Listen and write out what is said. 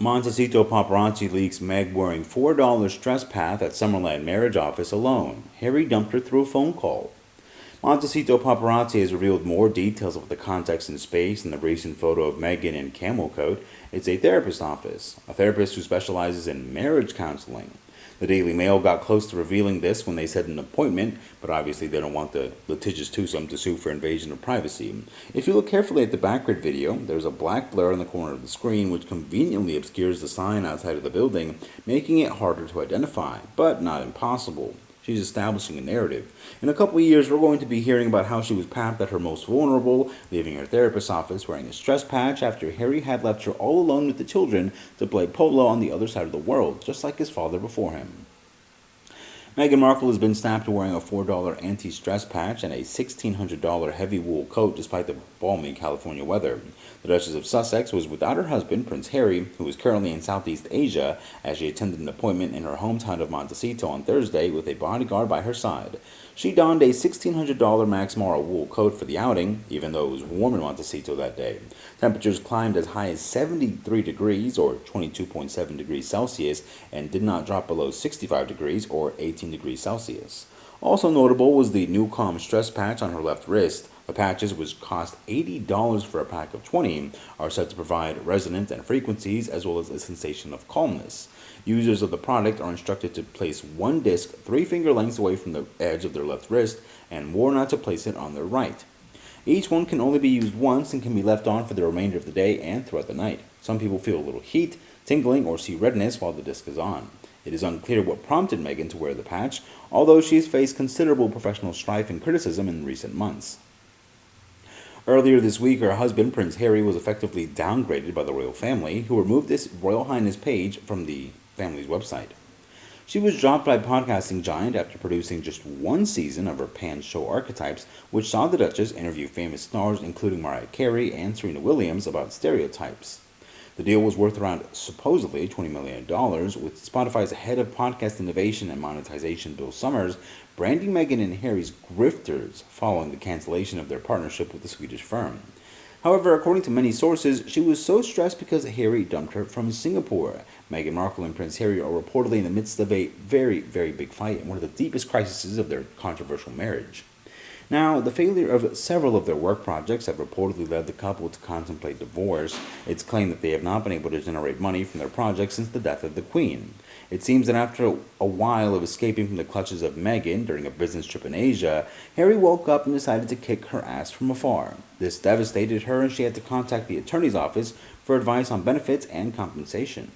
Montecito paparazzi leaks Meg wearing $4 stress path at Summerland marriage office alone. Harry dumped her through a phone call. Montecito paparazzi has revealed more details of the context and space in the recent photo of Meghan in camel coat. It's a therapist office, a therapist who specializes in marriage counseling. The Daily Mail got close to revealing this when they said an appointment, but obviously they don't want the litigious twosome to sue for invasion of privacy. If you look carefully at the backgrid video, there's a black blur in the corner of the screen which conveniently obscures the sign outside of the building, making it harder to identify, but not impossible. She's establishing a narrative. In a couple of years, we're going to be hearing about how she was papped at her most vulnerable, leaving her therapist's office wearing a stress patch after Harry had left her all alone with the children to play polo on the other side of the world, just like his father before him. Meghan Markle has been snapped wearing a $4 anti-stress patch and a $1,600 heavy wool coat despite the balmy California weather. The Duchess of Sussex was without her husband, Prince Harry, who is currently in Southeast Asia, as she attended an appointment in her hometown of Montecito on Thursday with a bodyguard by her side. She donned a $1,600 Max Mara wool coat for the outing, even though it was warm in Montecito that day. Temperatures climbed as high as 73 degrees, or 22.7 degrees Celsius, and did not drop below 65 degrees, or 18 degrees Celsius. Also notable was the new Calm stress patch on her left wrist. The patches, which cost $80 for a pack of 20, are said to provide resonance and frequencies as well as a sensation of calmness. Users of the product are instructed to place one disc 3 finger lengths away from the edge of their left wrist and warned not to place it on their right. Each one can only be used once and can be left on for the remainder of the day and throughout the night. Some people feel a little heat, tingling, or see redness while the disc is on. It is unclear what prompted Meghan to wear the patch, although she has faced considerable professional strife and criticism in recent months. Earlier this week, her husband, Prince Harry, was effectively downgraded by the royal family, who removed this Royal Highness page from the family's website. She was dropped by podcasting giant after producing just one season of her panned show Archetypes, which saw the Duchess interview famous stars including Mariah Carey and Serena Williams about stereotypes. The deal was worth around supposedly $20 million, with Spotify's head of podcast innovation and monetization, Bill Summers, branding Meghan and Harry's grifters following the cancellation of their partnership with the Swedish firm. However, according to many sources, she was so stressed because Harry dumped her from Singapore. Meghan Markle and Prince Harry are reportedly in the midst of a very, very big fight and one of the deepest crises of their controversial marriage. Now, the failure of several of their work projects have reportedly led the couple to contemplate divorce. It's claimed that they have not been able to generate money from their projects since the death of the Queen. It seems that after a while of escaping from the clutches of Meghan during a business trip in Asia, Harry woke up and decided to kick her ass from afar. This devastated her and she had to contact the attorney's office for advice on benefits and compensation.